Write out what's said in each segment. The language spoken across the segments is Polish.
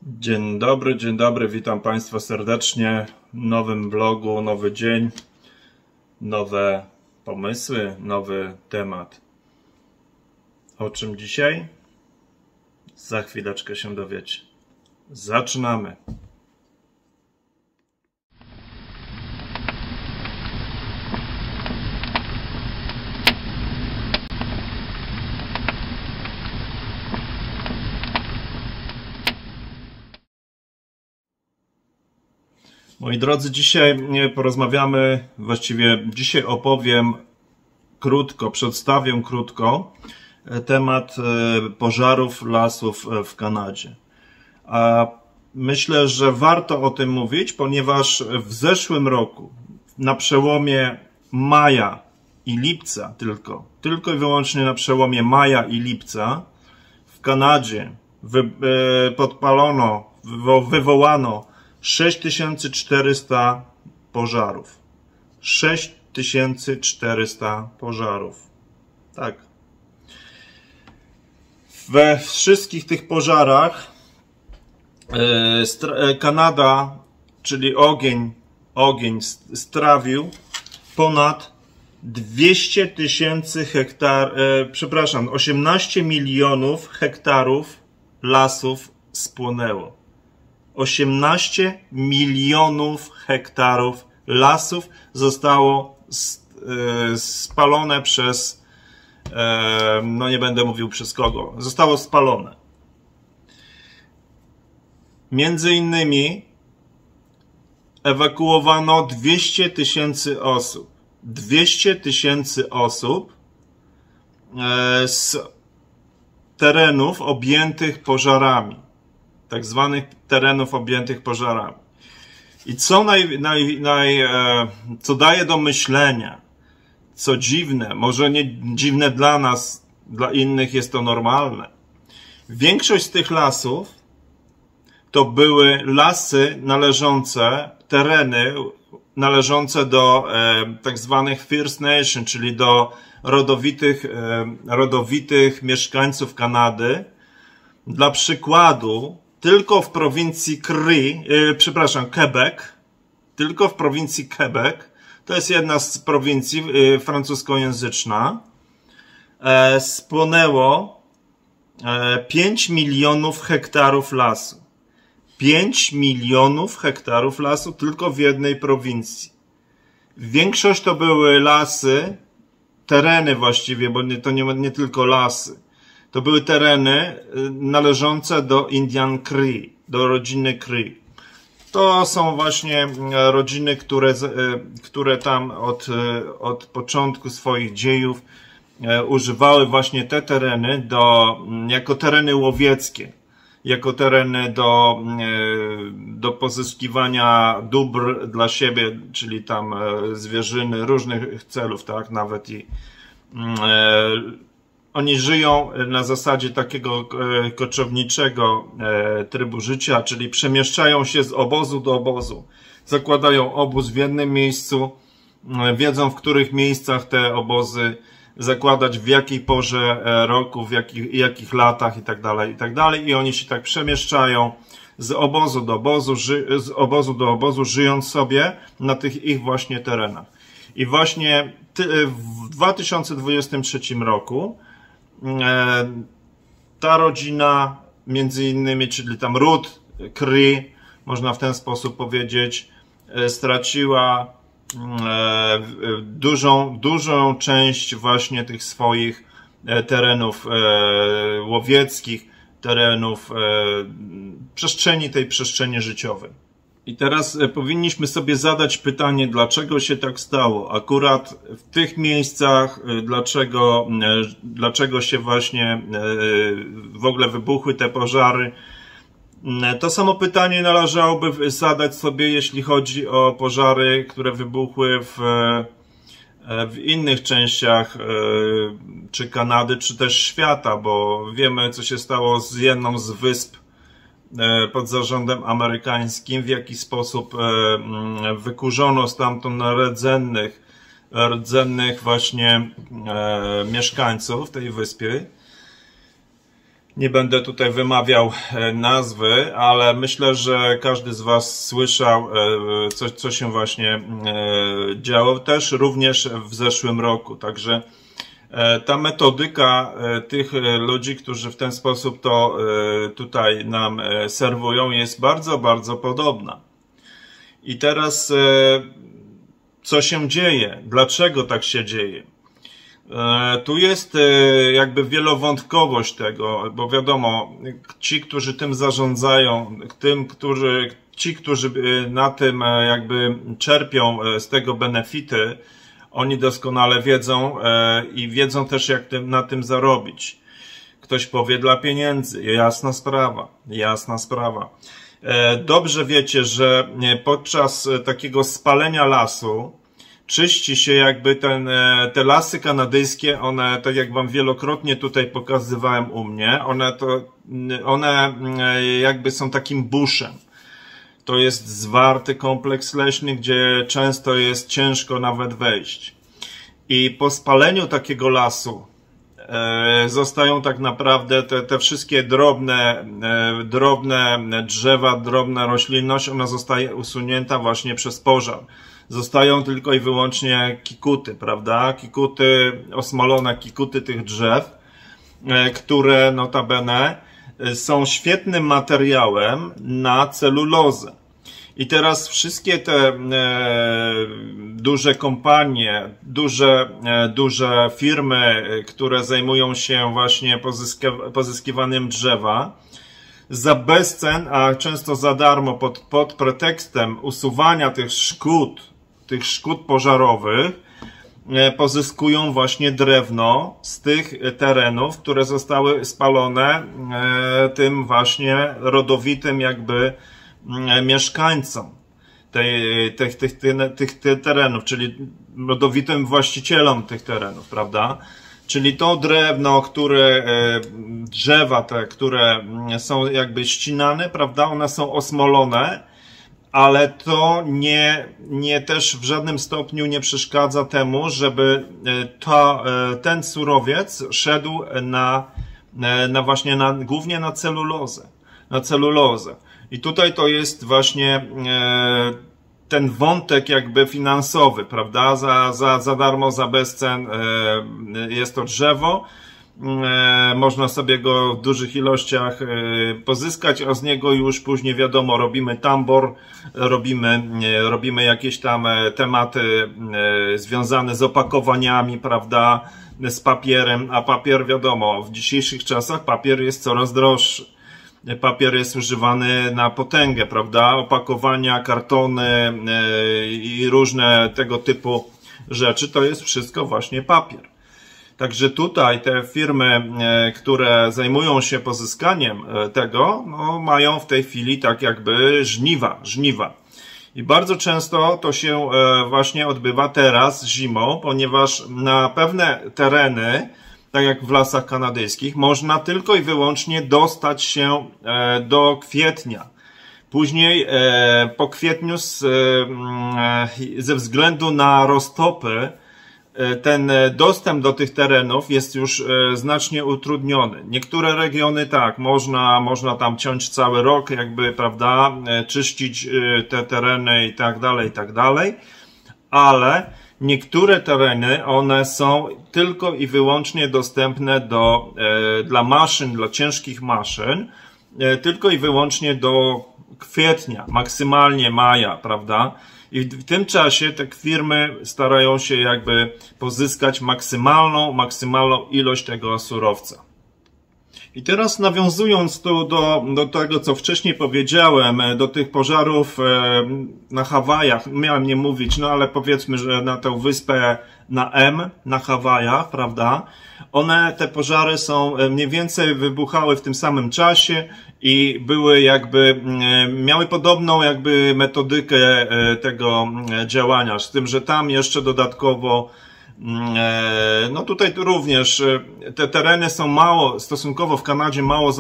Dzień dobry, witam Państwa serdecznie w nowym vlogu, nowy dzień, nowe pomysły, nowy temat. O czym dzisiaj? Za chwileczkę się dowiecie. Zaczynamy! Moi drodzy, dzisiaj porozmawiamy, właściwie dzisiaj opowiem krótko, przedstawię krótko temat pożarów lasów w Kanadzie. A myślę, że warto o tym mówić, ponieważ w zeszłym roku, na przełomie maja i lipca tylko i wyłącznie na przełomie maja i lipca w Kanadzie wywołano 6400 pożarów. 6400 pożarów. Tak. We wszystkich tych pożarach Kanada, czyli ogień strawił ponad 200 000 hektarów, 18 milionów hektarów lasów spłonęło. 18 milionów hektarów lasów zostało spalone przez, no nie będę mówił przez kogo, zostało spalone. Między innymi ewakuowano 200 000 osób. 200 000 osób z terenów objętych pożarami. Tak zwanych terenów objętych pożarami. I co daje do myślenia, co dziwne, może nie dziwne dla nas, dla innych jest to normalne. Większość z tych lasów to były lasy tereny należące do tak zwanych First Nation, czyli do rodowitych mieszkańców Kanady. Dla przykładu, tylko w prowincji Quebec, tylko w prowincji Quebec, to jest jedna z prowincji francuskojęzyczna, spłonęło 5 milionów hektarów lasu. 5 milionów hektarów lasu tylko w jednej prowincji. Większość to były lasy, tereny właściwie, bo to nie tylko lasy. To były tereny należące do Indian Cree, do rodziny Cree. To są właśnie rodziny, które tam od początku swoich dziejów używały właśnie te tereny jako tereny łowieckie, jako tereny do pozyskiwania dóbr dla siebie, czyli tam zwierzyny, różnych celów, tak, nawet i oni żyją na zasadzie takiego koczowniczego trybu życia, czyli przemieszczają się z obozu do obozu. Zakładają obóz w jednym miejscu, wiedzą w których miejscach te obozy zakładać, w jakiej porze roku, w jakich latach itd. I oni się tak przemieszczają z obozu do obozu, żyjąc sobie na tych ich właśnie terenach. I właśnie w 2023 roku ta rodzina, między innymi, czyli tam ród Cree, można w ten sposób powiedzieć, straciła dużą część właśnie tych swoich terenów łowieckich, terenów przestrzeni życiowej. I teraz powinniśmy sobie zadać pytanie, dlaczego się tak stało. Akurat w tych miejscach, dlaczego się właśnie w ogóle wybuchły te pożary. To samo pytanie należałoby zadać sobie, jeśli chodzi o pożary, które wybuchły w innych częściach czy Kanady, czy też świata, bo wiemy, co się stało z jedną z wysp pod amerykańskim, w jaki sposób wykurzono stamtąd rdzennych właśnie mieszkańców tej wyspy. Nie będę tutaj wymawiał nazwy, ale myślę, że każdy z Was słyszał, co się właśnie działo też również w zeszłym roku. Także ta metodyka tych ludzi, którzy w ten sposób to tutaj nam serwują, jest bardzo, bardzo podobna. I teraz co się dzieje? Dlaczego tak się dzieje? Tu jest jakby wielowątkowość tego, bo wiadomo, ci, którzy tym zarządzają, ci, którzy na tym jakby czerpią z tego benefity, oni doskonale wiedzą i wiedzą też, jak na tym zarobić. Ktoś powie dla pieniędzy, jasna sprawa, jasna sprawa. Dobrze wiecie, że podczas takiego spalenia lasu czyści się jakby te lasy kanadyjskie, one, tak jak wam wielokrotnie tutaj pokazywałem u mnie, one jakby są takim buszem. To jest zwarty kompleks leśny, gdzie często jest ciężko nawet wejść. I po spaleniu takiego lasu zostają tak naprawdę te wszystkie drobne drzewa, drobna roślinność, ona zostaje usunięta właśnie przez pożar. Zostają tylko i wyłącznie kikuty, prawda? Kikuty, osmolone kikuty tych drzew, które notabene są świetnym materiałem na celulozę. I teraz wszystkie te duże kompanie, duże firmy, które zajmują się właśnie pozyskiwaniem drzewa, za bezcen, a często za darmo pod pretekstem usuwania tych szkód pożarowych, pozyskują właśnie drewno z tych terenów, które zostały spalone tym właśnie rodowitym jakby mieszkańcom tych terenów, czyli rodowitym właścicielom tych terenów, prawda? Czyli to drewno, drzewa te, które są jakby ścinane, prawda? One są osmolone, ale to nie też w żadnym stopniu nie przeszkadza temu, żeby ten surowiec szedł głównie na celulozę. I tutaj to jest właśnie ten wątek jakby finansowy, prawda? Za darmo, za bezcen jest to drzewo. Można sobie go w dużych ilościach pozyskać, a z niego już później wiadomo, robimy tambor, robimy jakieś tam tematy związane z opakowaniami, prawda? Z papierem, a papier wiadomo, w dzisiejszych czasach papier jest coraz droższy. Papier jest używany na potęgę, prawda? Opakowania, kartony i różne tego typu rzeczy, to jest wszystko właśnie papier. Także tutaj te firmy, które zajmują się pozyskaniem tego, no, mają w tej chwili tak jakby żniwa. I bardzo często to się właśnie odbywa teraz zimą, ponieważ na pewne tereny, tak jak w lasach kanadyjskich, można tylko i wyłącznie dostać się do kwietnia. Później po kwietniu ze względu na roztopy ten dostęp do tych terenów jest już znacznie utrudniony. Niektóre regiony tak, można tam ciąć cały rok, jakby, prawda, czyścić te tereny i tak dalej, ale niektóre tereny, one są tylko i wyłącznie dostępne dla maszyn, dla ciężkich maszyn, tylko i wyłącznie do kwietnia, maksymalnie maja, prawda? I w tym czasie te firmy starają się jakby pozyskać maksymalną ilość tego surowca. I teraz nawiązując tu do tego, co wcześniej powiedziałem, do tych pożarów na Hawajach, miałem nie mówić, no ale powiedzmy, że na tę wyspę na Hawajach, prawda? Te pożary mniej więcej wybuchały w tym samym czasie i miały podobną jakby metodykę tego działania, z tym, że tam jeszcze dodatkowo no tutaj również te tereny są stosunkowo w Kanadzie mało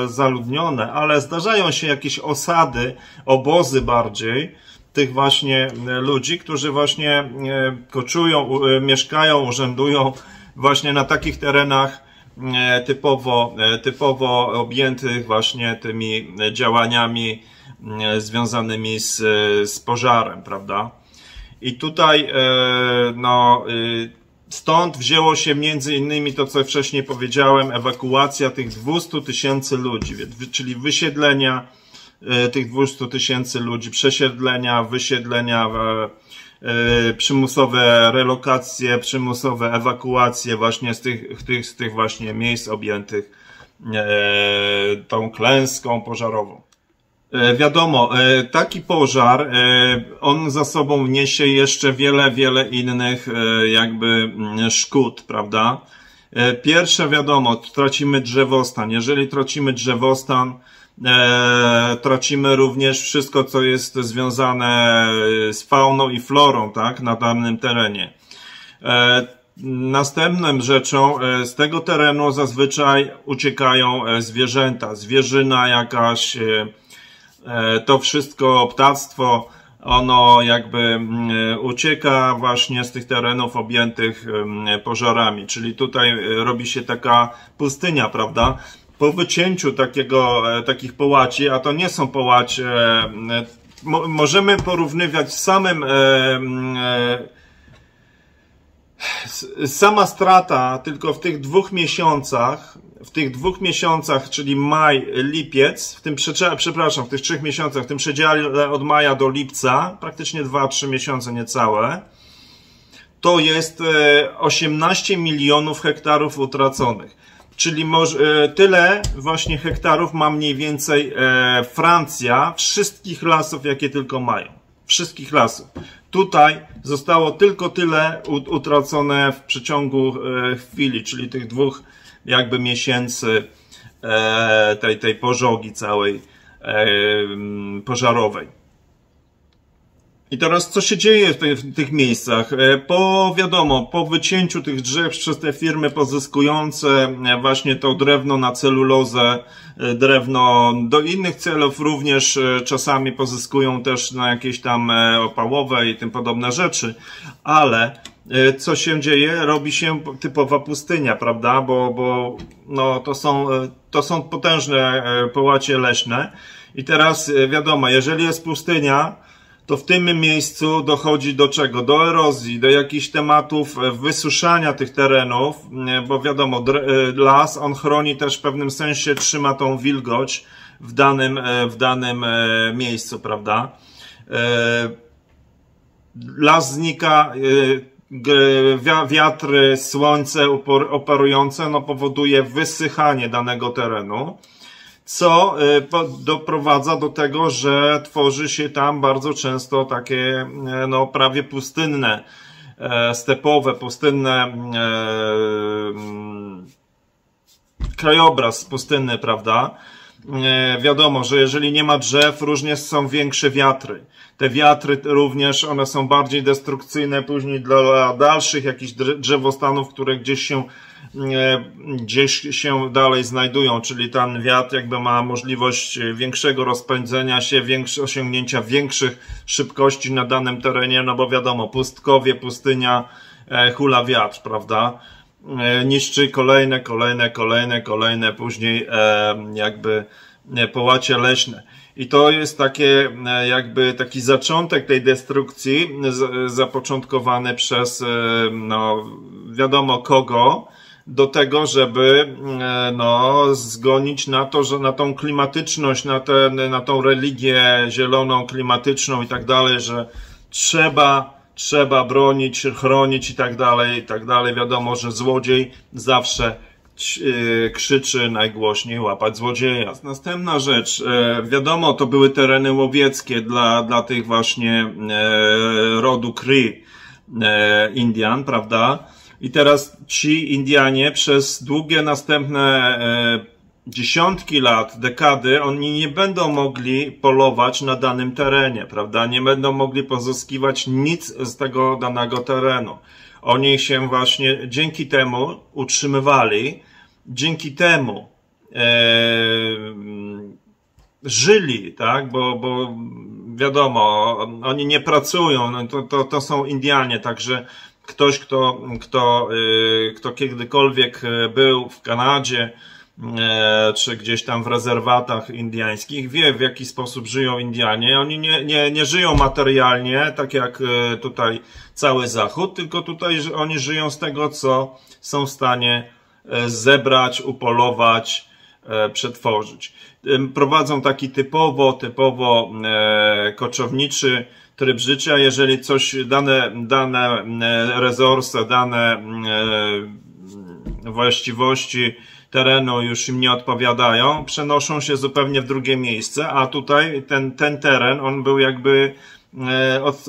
zaludnione, ale zdarzają się jakieś osady, obozy bardziej tych właśnie ludzi, którzy właśnie koczują, mieszkają, urzędują właśnie na takich terenach typowo objętych właśnie tymi działaniami związanymi z pożarem, prawda? I tutaj stąd wzięło się między innymi to, co wcześniej powiedziałem, ewakuacja tych 200 000 ludzi, czyli wysiedlenia tych 200 000 ludzi, przesiedlenia, wysiedlenia, przymusowe relokacje, przymusowe ewakuacje właśnie z tych właśnie miejsc objętych tą klęską pożarową. Wiadomo, taki pożar, on za sobą niesie jeszcze wiele innych jakby szkód, prawda? Pierwsze, wiadomo, tracimy drzewostan. Jeżeli tracimy drzewostan, tracimy również wszystko, co jest związane z fauną i florą, tak, na danym terenie. Następną rzeczą, z tego terenu zazwyczaj uciekają zwierzęta, zwierzyna jakaś, to wszystko, ptactwo, ono jakby ucieka właśnie z tych terenów objętych pożarami, czyli tutaj robi się taka pustynia, prawda? Po wycięciu takich połaci, a to nie są połacie, możemy porównywać sama strata tylko w tych 2 miesiącach, czyli maj, lipiec, w tych 3 miesiącach, w tym przedziale od maja do lipca, praktycznie 2-3 miesiące niecałe, to jest 18 milionów hektarów utraconych. Czyli tyle właśnie hektarów ma mniej więcej Francja, wszystkich lasów, jakie tylko mają. Wszystkich lasów. Tutaj zostało tylko tyle utracone w przeciągu chwili, czyli tych 2 jakby miesięcy tej pożogi całej pożarowej. I teraz co się dzieje w tych miejscach? Wiadomo, po wycięciu tych drzew przez te firmy pozyskujące właśnie to drewno na celulozę, drewno do innych celów również czasami pozyskują też na jakieś tam opałowe i tym podobne rzeczy, ale co się dzieje? Robi się typowa pustynia, prawda? Bo to są potężne połacie leśne i teraz wiadomo, jeżeli jest pustynia, to w tym miejscu dochodzi do czego? Do erozji, do jakichś tematów wysuszania tych terenów, bo wiadomo, las, on chroni też w pewnym sensie, trzyma tą wilgoć w danym miejscu, prawda? Las znika, wiatry, słońce operujące, powoduje wysychanie danego terenu, co doprowadza do tego, że tworzy się tam bardzo często takie prawie pustynne, stepowe, pustynne krajobraz pustynny, prawda? Wiadomo, że jeżeli nie ma drzew, różnie są większe wiatry. Te wiatry również, one są bardziej destrukcyjne później dla dalszych jakichś drzewostanów, które gdzieś się dalej znajdują, czyli ten wiatr jakby ma możliwość większego rozpędzenia się, osiągnięcia większych szybkości na danym terenie, no bo wiadomo, pustkowie, pustynia, hula wiatr, prawda? Niszczy kolejne później jakby połacie leśne. I to jest jakby taki zaczątek tej destrukcji zapoczątkowany przez wiadomo kogo, do tego, żeby zgonić na to, że na tą klimatyczność, na tą religię zieloną, klimatyczną i tak dalej, że trzeba bronić, chronić i tak dalej. Wiadomo, że złodziej zawsze krzyczy najgłośniej łapać złodzieja. Następna rzecz, wiadomo, to były tereny łowieckie dla tych właśnie rodu Cree Indian, prawda? I teraz ci Indianie przez długie następne dziesiątki lat, dekady, oni nie będą mogli polować na danym terenie, prawda? Nie będą mogli pozyskiwać nic z tego danego terenu. Oni się właśnie dzięki temu utrzymywali, dzięki temu żyli, tak? Bo wiadomo, oni nie pracują, to są Indianie, także ktoś, kto kiedykolwiek był w Kanadzie, czy gdzieś tam w rezerwatach indyjskich, wie, w jaki sposób żyją Indianie. Oni nie żyją materialnie, tak jak tutaj cały Zachód, tylko tutaj oni żyją z tego, co są w stanie zebrać, upolować, przetworzyć. Prowadzą taki typowo koczowniczy tryb życia. Jeżeli coś, dane resursy, dane właściwości terenu już im nie odpowiadają, przenoszą się zupełnie w drugie miejsce, a tutaj ten teren, on był jakby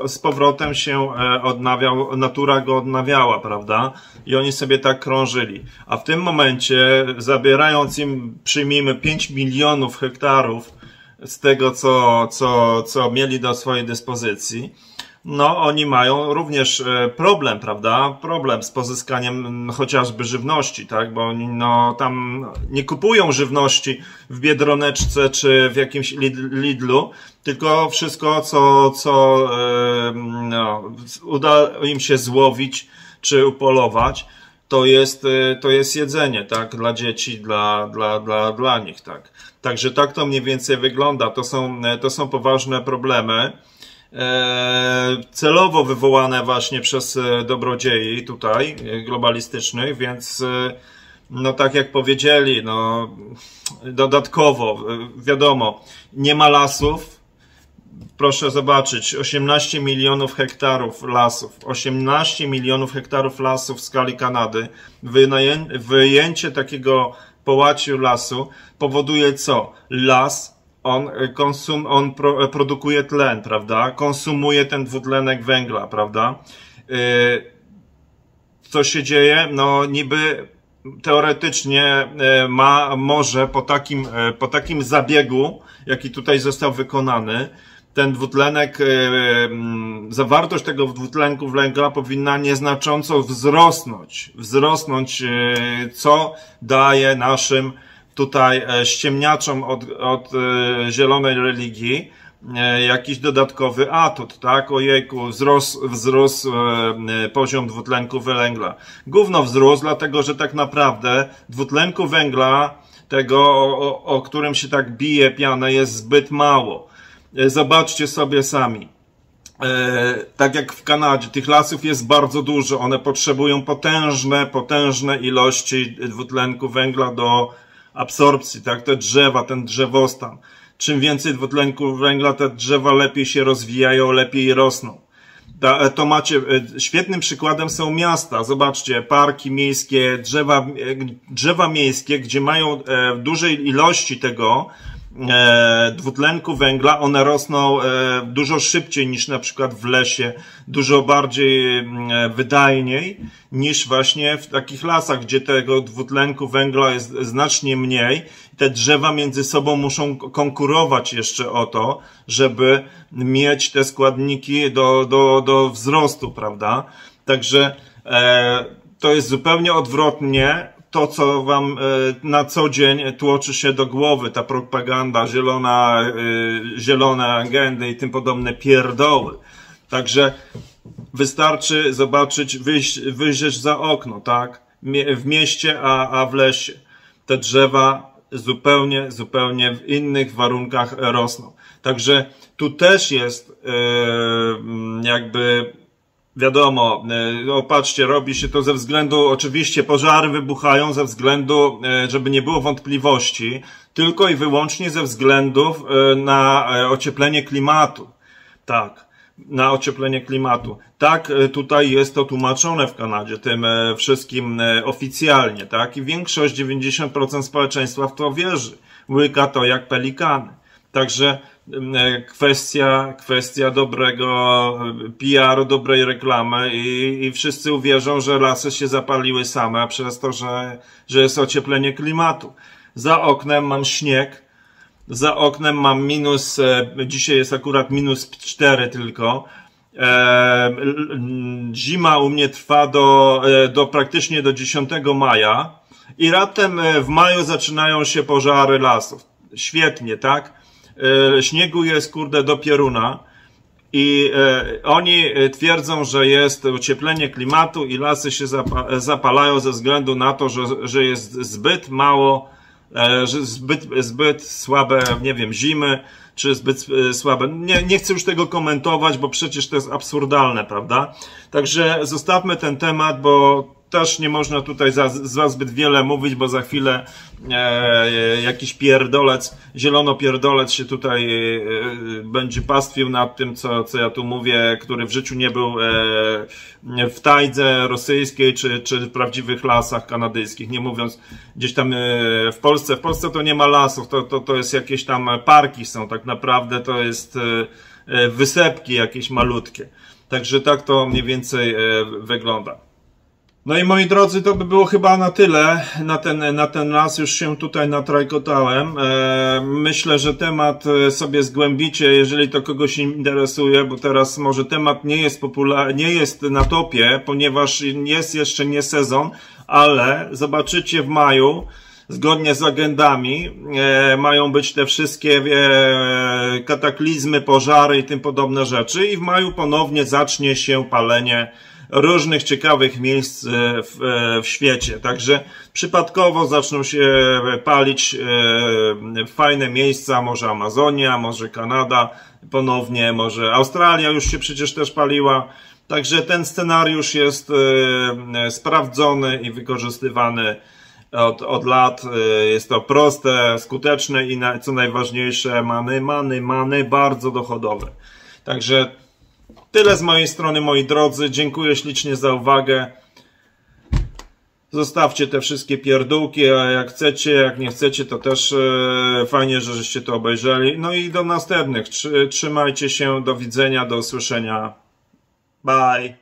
z powrotem się odnawiał, natura go odnawiała, prawda? I oni sobie tak krążyli. A w tym momencie, zabierając im, przyjmijmy, 5 milionów hektarów z tego, co mieli do swojej dyspozycji, no oni mają również problem, prawda? Problem z pozyskaniem chociażby żywności, tak? Bo oni no tam nie kupują żywności w Biedroneczce czy w jakimś Lidlu, tylko wszystko, co uda im się złowić czy upolować, to jest jedzenie, tak? Dla dzieci, dla nich, tak? Także tak to mniej więcej wygląda. To są poważne problemy. Celowo wywołane właśnie przez dobrodziei tutaj globalistycznych, więc no tak jak powiedzieli, no dodatkowo wiadomo, nie ma lasów. Proszę zobaczyć, 18 milionów hektarów lasów, 18 milionów hektarów lasów w skali Kanady. Wyjęcie takiego połaciu lasu powoduje co? Las on produkuje tlen, prawda? Konsumuje ten dwutlenek węgla, prawda? Co się dzieje? No niby teoretycznie może po takim zabiegu, jaki tutaj został wykonany, ten dwutlenek, zawartość tego dwutlenku węgla powinna nieznacząco wzrosnąć, co daje naszym tutaj ściemniaczom od zielonej religii jakiś dodatkowy atut, tak? Ojejku, wzrósł poziom dwutlenku węgla. Gówno wzrósł, dlatego że tak naprawdę dwutlenku węgla, tego o którym się tak bije pianę, jest zbyt mało. Zobaczcie sobie sami. Tak jak w Kanadzie, tych lasów jest bardzo dużo. One potrzebują potężne ilości dwutlenku węgla do absorpcji, tak? Te drzewa, ten drzewostan. Czym więcej dwutlenku węgla, te drzewa lepiej się rozwijają, lepiej rosną. To macie, świetnym przykładem są miasta. Zobaczcie, parki miejskie, drzewa miejskie, gdzie mają w dużej ilości tego dwutlenku węgla, one rosną dużo szybciej niż na przykład w lesie, dużo bardziej wydajniej niż właśnie w takich lasach, gdzie tego dwutlenku węgla jest znacznie mniej. Te drzewa między sobą muszą konkurować jeszcze o to, żeby mieć te składniki do wzrostu, prawda? Także to jest zupełnie odwrotnie to, co wam na co dzień tłoczy się do głowy, ta propaganda, zielone agendy i tym podobne pierdoły. Także wystarczy zobaczyć, wyjrzeć za okno, tak? W mieście, a w lesie. Te drzewa zupełnie w innych warunkach rosną. Także tu też jest jakby wiadomo, patrzcie, robi się to ze względu, oczywiście pożary wybuchają ze względu, żeby nie było wątpliwości, tylko i wyłącznie ze względów na ocieplenie klimatu. Tak, na ocieplenie klimatu. Tak, tutaj jest to tłumaczone w Kanadzie, tym wszystkim oficjalnie, tak? I większość, 90% społeczeństwa w to wierzy. Łyka to jak pelikany. Także kwestia dobrego PR-u, dobrej reklamy i wszyscy uwierzą, że lasy się zapaliły same przez to, że jest ocieplenie klimatu. Za oknem mam śnieg, za oknem mam dzisiaj jest akurat -4 tylko. Zima u mnie trwa do praktycznie do 10 maja i raptem w maju zaczynają się pożary lasów. Świetnie, tak? Śniegu jest, kurde, do pioruna. I oni twierdzą, że jest ocieplenie klimatu i lasy się zapalają ze względu na to, że jest zbyt mało, że zbyt słabe, nie wiem, zimy, czy zbyt słabe. Nie chcę już tego komentować, bo przecież to jest absurdalne, prawda? Także zostawmy ten temat, bo też nie można tutaj z was zbyt wiele mówić, bo za chwilę jakiś pierdolec, zielonopierdolec się tutaj będzie pastwił nad tym, co ja tu mówię, który w życiu nie był w tajdze rosyjskiej, czy w prawdziwych lasach kanadyjskich, nie mówiąc gdzieś tam w Polsce. W Polsce to nie ma lasów, to jest jakieś tam parki są, tak naprawdę to jest wysepki jakieś malutkie. Także tak to mniej więcej wygląda. No i moi drodzy, to by było chyba na tyle. Na ten raz już się tutaj natrajkotałem. Myślę, że temat sobie zgłębicie, jeżeli to kogoś interesuje, bo teraz może temat nie jest na topie, ponieważ jest jeszcze nie sezon, ale zobaczycie w maju, zgodnie z agendami, mają być te wszystkie kataklizmy, pożary i tym podobne rzeczy i w maju ponownie zacznie się palenie różnych ciekawych miejsc w świecie. Także przypadkowo zaczną się palić fajne miejsca, może Amazonia, może Kanada ponownie, może Australia już się przecież też paliła. Także ten scenariusz jest sprawdzony i wykorzystywany od lat. Jest to proste, skuteczne i co najważniejsze, many, bardzo dochodowe. Także tyle z mojej strony, moi drodzy. Dziękuję ślicznie za uwagę. Zostawcie te wszystkie pierdółki, a jak chcecie, jak nie chcecie, to też fajnie, żeście to obejrzeli. No i do następnych. Trzymajcie się, do widzenia, do usłyszenia. Bye.